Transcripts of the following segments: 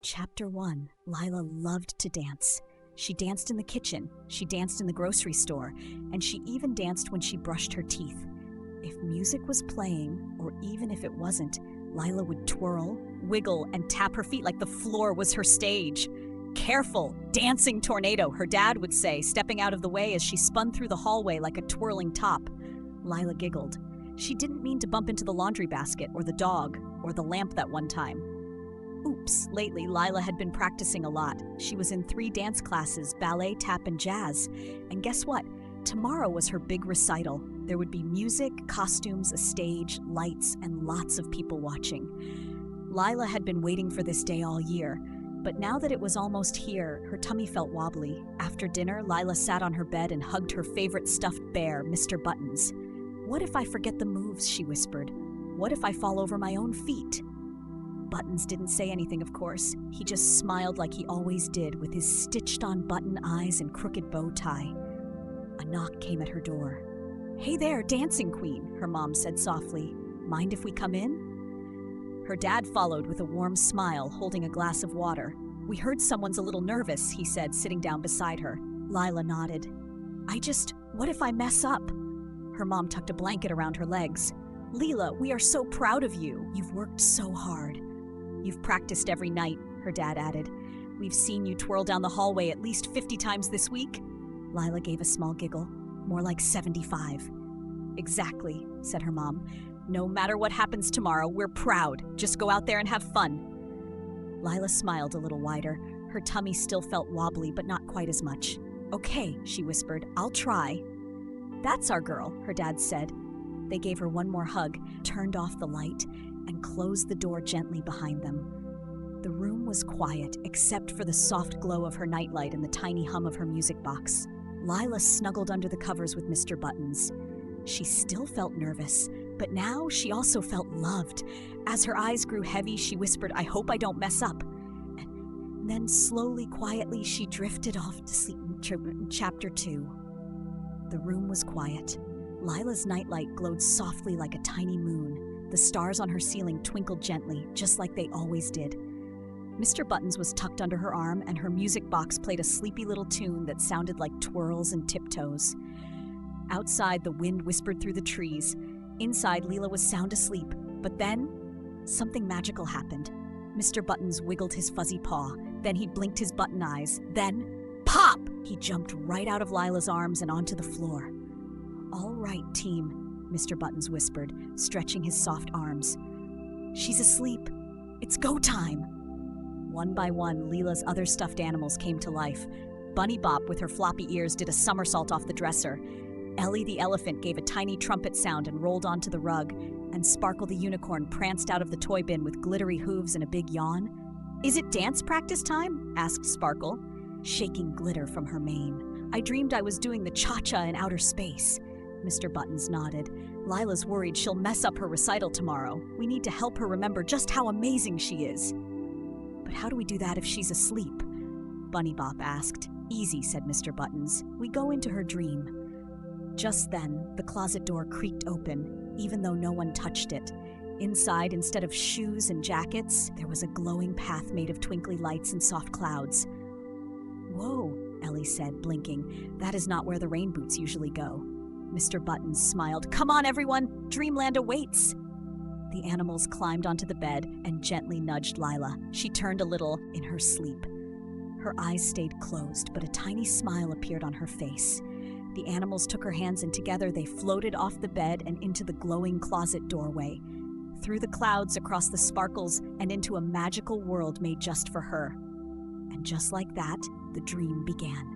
Chapter 1. Lila loved to dance. She danced in the kitchen, she danced in the grocery store, and she even danced when she brushed her teeth. If music was playing, or even if it wasn't, Lila would twirl, wiggle, and tap her feet like the floor was her stage. "Careful, dancing tornado," her dad would say, stepping out of the way as she spun through the hallway like a twirling top. Lila giggled. She didn't mean to bump into the laundry basket, or the dog, or the lamp that one time. Oops, lately Lila had been practicing a lot. She was in 3 dance classes, ballet, tap, and jazz. And guess what? Tomorrow was her big recital. There would be music, costumes, a stage, lights, and lots of people watching. Lila had been waiting for this day all year, but now that it was almost here, her tummy felt wobbly. After dinner, Lila sat on her bed and hugged her favorite stuffed bear, Mr. Buttons. "What if I forget the moves?" she whispered. "What if I fall over my own feet?" Buttons didn't say anything, of course. He just smiled like he always did, with his stitched-on button eyes and crooked bow tie. A knock came at her door. "Hey there, dancing queen," her mom said softly. "Mind if we come in?" Her dad followed with a warm smile, holding a glass of water. "We heard someone's a little nervous," he said, sitting down beside her. Lila nodded. What if I mess up?" Her mom tucked a blanket around her legs. "Lila, we are so proud of you. You've worked so hard." "You've practiced every night," her dad added. "We've seen you twirl down the hallway at least 50 times this week." Lila gave a small giggle. "More like 75. "Exactly," said her mom. "No matter what happens tomorrow, we're proud. Just go out there and have fun." Lila smiled a little wider. Her tummy still felt wobbly, but not quite as much. "Okay," she whispered. "I'll try." "That's our girl," her dad said. They gave her one more hug, turned off the light, and closed the door gently behind them. The room was quiet, except for the soft glow of her nightlight and the tiny hum of her music box. Lila snuggled under the covers with Mr. Buttons. She still felt nervous, but now she also felt loved. As her eyes grew heavy, she whispered, "I hope I don't mess up." And then slowly, quietly, she drifted off to sleep. Chapter 2. The room was quiet. Lila's nightlight glowed softly like a tiny moon. The stars on her ceiling twinkled gently, just like they always did. Mr. Buttons was tucked under her arm, and her music box played a sleepy little tune that sounded like twirls and tiptoes. Outside, the wind whispered through the trees. Inside, Lila was sound asleep. But then, something magical happened. Mr. Buttons wiggled his fuzzy paw. Then he blinked his button eyes. Then, pop! He jumped right out of Lila's arms and onto the floor. "All right, team," Mr. Buttons whispered, stretching his soft arms. "She's asleep. It's go time." One by one, Lila's other stuffed animals came to life. Bunny Bop, with her floppy ears, did a somersault off the dresser. Ellie the elephant gave a tiny trumpet sound and rolled onto the rug, and Sparkle the unicorn pranced out of the toy bin with glittery hooves and a big yawn. "Is it dance practice time?" asked Sparkle, shaking glitter from her mane. "I dreamed I was doing the cha-cha in outer space." Mr. Buttons nodded. "Lila's worried she'll mess up her recital tomorrow. We need to help her remember just how amazing she is." "But how do we do that if she's asleep?" Bunny Bop asked. "Easy," said Mr. Buttons. "We go into her dream." Just then, the closet door creaked open, even though no one touched it. Inside, instead of shoes and jackets, there was a glowing path made of twinkly lights and soft clouds. "Whoa," Ellie said, blinking. "That is not where the rain boots usually go." Mr. Buttons smiled. "Come on, everyone! Dreamland awaits!" The animals climbed onto the bed and gently nudged Lila. She turned a little in her sleep. Her eyes stayed closed, but a tiny smile appeared on her face. The animals took her hands, and together they floated off the bed and into the glowing closet doorway, through the clouds, across the sparkles, and into a magical world made just for her. And just like that, the dream began.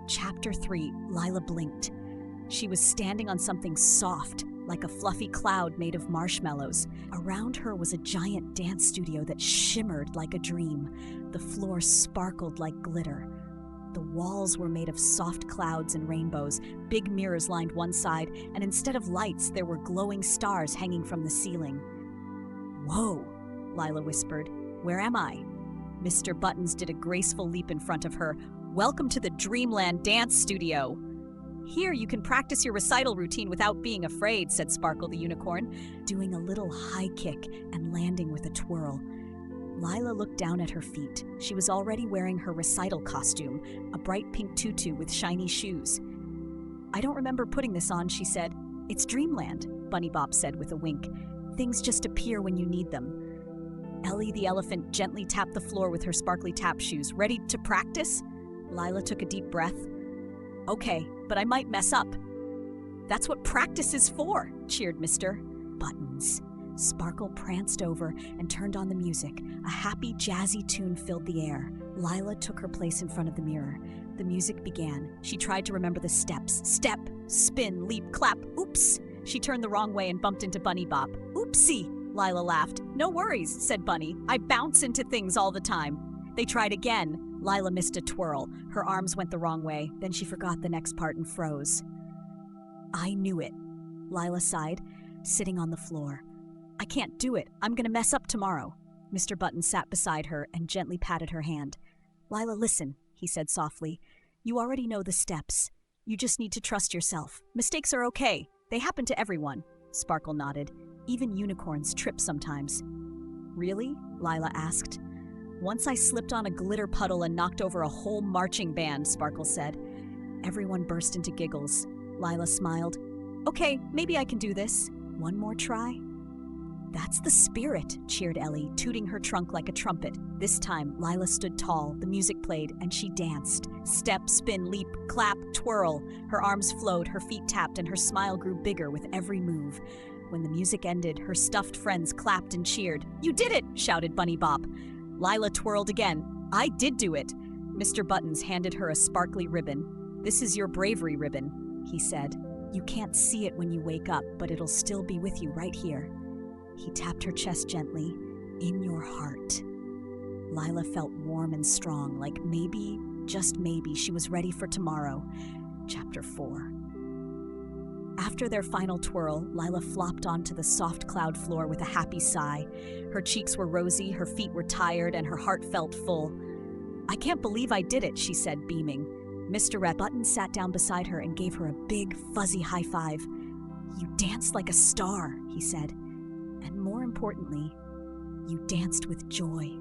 Chapter 3. Lila blinked. She was standing on something soft, like a fluffy cloud made of marshmallows. Around her was a giant dance studio that shimmered like a dream. The floor sparkled like glitter. The walls were made of soft clouds and rainbows. Big mirrors lined one side, and instead of lights, there were glowing stars hanging from the ceiling. "Whoa," Lila whispered. "Where am I?" Mr. Buttons did a graceful leap in front of her. "Welcome to the Dreamland Dance Studio." "Here you can practice your recital routine without being afraid," said Sparkle the unicorn, doing a little high kick and landing with a twirl. Lila looked down at her feet. She was already wearing her recital costume, a bright pink tutu with shiny shoes. "I don't remember putting this on," she said. "It's dreamland," Bunny Bop said with a wink. "Things just appear when you need them." Ellie the elephant gently tapped the floor with her sparkly tap shoes. "Ready to practice?" Lila took a deep breath. "Okay, but I might mess up." "That's what practice is for," cheered Mr. Buttons. Sparkle pranced over and turned on the music. A happy, jazzy tune filled the air. Lila took her place in front of the mirror. The music began. She tried to remember the steps. Step, spin, leap, clap. Oops! She turned the wrong way and bumped into Bunny Bop. "Oopsie!" Lila laughed. "No worries," said Bunny. "I bounce into things all the time." They tried again. Lila missed a twirl. Her arms went the wrong way. Then she forgot the next part and froze. "I knew it," Lila sighed, sitting on the floor. "I can't do it. I'm going to mess up tomorrow." Mr. Button sat beside her and gently patted her hand. "Lila, listen," he said softly. "You already know the steps. You just need to trust yourself. Mistakes are okay. They happen to everyone." Sparkle nodded. "Even unicorns trip sometimes." "Really?" Lila asked. "Once I slipped on a glitter puddle and knocked over a whole marching band," Sparkle said. Everyone burst into giggles. Lila smiled. "Okay, maybe I can do this. One more try?" "That's the spirit," cheered Ellie, tooting her trunk like a trumpet. This time, Lila stood tall, the music played, and she danced. Step, spin, leap, clap, twirl. Her arms flowed, her feet tapped, and her smile grew bigger with every move. When the music ended, her stuffed friends clapped and cheered. "You did it!" shouted Bunny Bop. Lila twirled again. "I did do it!" Mr. Buttons handed her a sparkly ribbon. "This is your bravery ribbon," he said. "You can't see it when you wake up, but it'll still be with you right here." He tapped her chest gently. "In your heart." Lila felt warm and strong, like maybe, just maybe, she was ready for tomorrow. Chapter 4. After their final twirl, Lila flopped onto the soft cloud floor with a happy sigh. Her cheeks were rosy, her feet were tired, and her heart felt full. "I can't believe I did it," she said, beaming. Mr. Button sat down beside her and gave her a big, fuzzy high five. "You danced like a star," he said. "And more importantly, you danced with joy."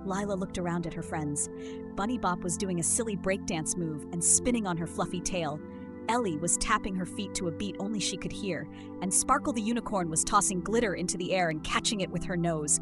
Lila looked around at her friends. Bunny Bop was doing a silly breakdance move and spinning on her fluffy tail. Ellie was tapping her feet to a beat only she could hear, and Sparkle the unicorn was tossing glitter into the air and catching it with her nose.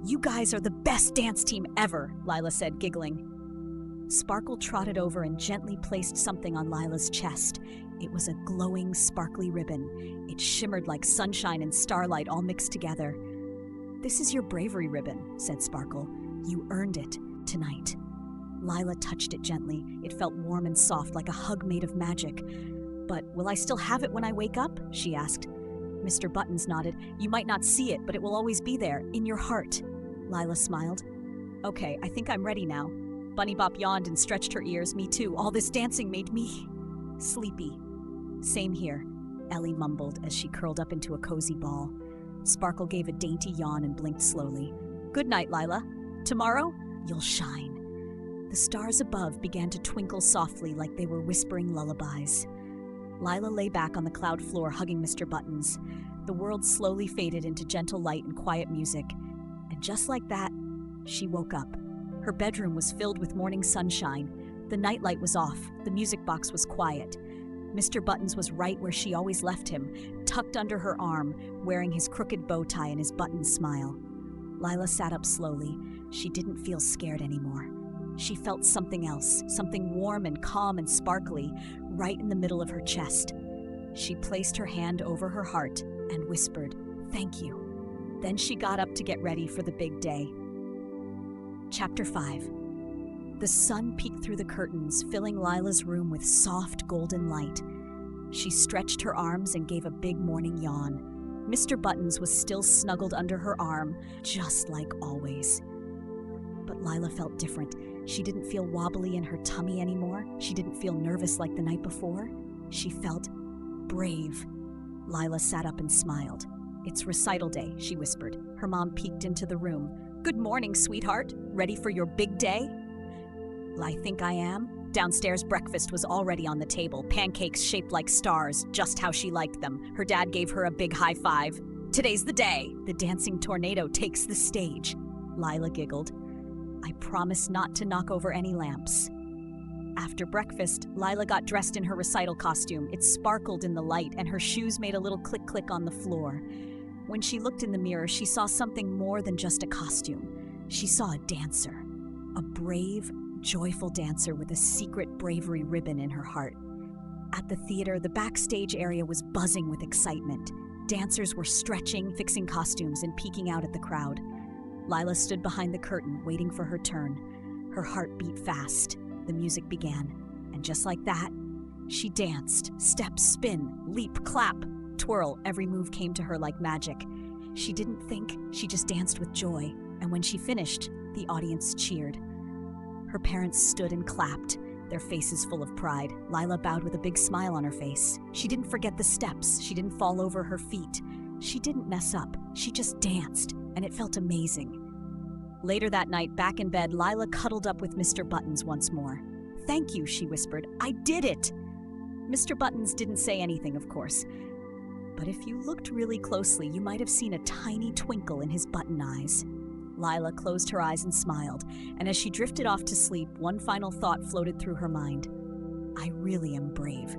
"You guys are the best dance team ever," Lila said, giggling. Sparkle trotted over and gently placed something on Lila's chest. It was a glowing, sparkly ribbon. It shimmered like sunshine and starlight all mixed together. "This is your bravery ribbon," said Sparkle. "You earned it tonight." Lila touched it gently. It felt warm and soft, like a hug made of magic. "But will I still have it when I wake up?" she asked. Mr. Buttons nodded. "You might not see it, but it will always be there, in your heart." Lila smiled. "Okay, I think I'm ready now." Bunny Bop yawned and stretched her ears. "Me too. All this dancing made me sleepy." "Same here," Ellie mumbled as she curled up into a cozy ball. Sparkle gave a dainty yawn and blinked slowly. "Good night, Lila. Tomorrow, you'll shine." The stars above began to twinkle softly like they were whispering lullabies. Lila lay back on the cloud floor hugging Mr. Buttons. The world slowly faded into gentle light and quiet music. And just like that, she woke up. Her bedroom was filled with morning sunshine. The nightlight was off. The music box was quiet. Mr. Buttons was right where she always left him, tucked under her arm, wearing his crooked bow tie and his buttoned smile. Lila sat up slowly. She didn't feel scared anymore. She felt something else, something warm and calm and sparkly, right in the middle of her chest. She placed her hand over her heart and whispered, "Thank you." Then she got up to get ready for the big day. Chapter 5. The sun peeked through the curtains, filling Lila's room with soft golden light. She stretched her arms and gave a big morning yawn. Mr. Buttons was still snuggled under her arm, just like always. But Lila felt different. She didn't feel wobbly in her tummy anymore. She didn't feel nervous like the night before. She felt brave. Lila sat up and smiled. "It's recital day," she whispered. Her mom peeked into the room. "Good morning, sweetheart. Ready for your big day?" "I think I am." Downstairs, breakfast was already on the table, pancakes shaped like stars, just how she liked them. Her dad gave her a big high five. "Today's the day. The dancing tornado takes the stage." Lila giggled. I promise not to knock over any lamps. After breakfast, Lila got dressed in her recital costume. It sparkled in the light, and her shoes made a little click-click on the floor. When she looked in the mirror, she saw something more than just a costume. She saw a dancer. A brave, joyful dancer with a secret bravery ribbon in her heart. At the theater, the backstage area was buzzing with excitement. Dancers were stretching, fixing costumes, and peeking out at the crowd. Lila stood behind the curtain, waiting for her turn. Her heart beat fast. The music began, and just like that, she danced. Step, spin, leap, clap, twirl. Every move came to her like magic. She didn't think, she just danced with joy, and when she finished, the audience cheered. Her parents stood and clapped, their faces full of pride. Lila bowed with a big smile on her face. She didn't forget the steps. She didn't fall over her feet. She didn't mess up. She just danced, and it felt amazing. Later that night, back in bed, Lila cuddled up with Mr. Buttons once more. "Thank you," she whispered. "I did it!" Mr. Buttons didn't say anything, of course. But if you looked really closely, you might have seen a tiny twinkle in his button eyes. Lila closed her eyes and smiled, and as she drifted off to sleep, one final thought floated through her mind. I really am brave.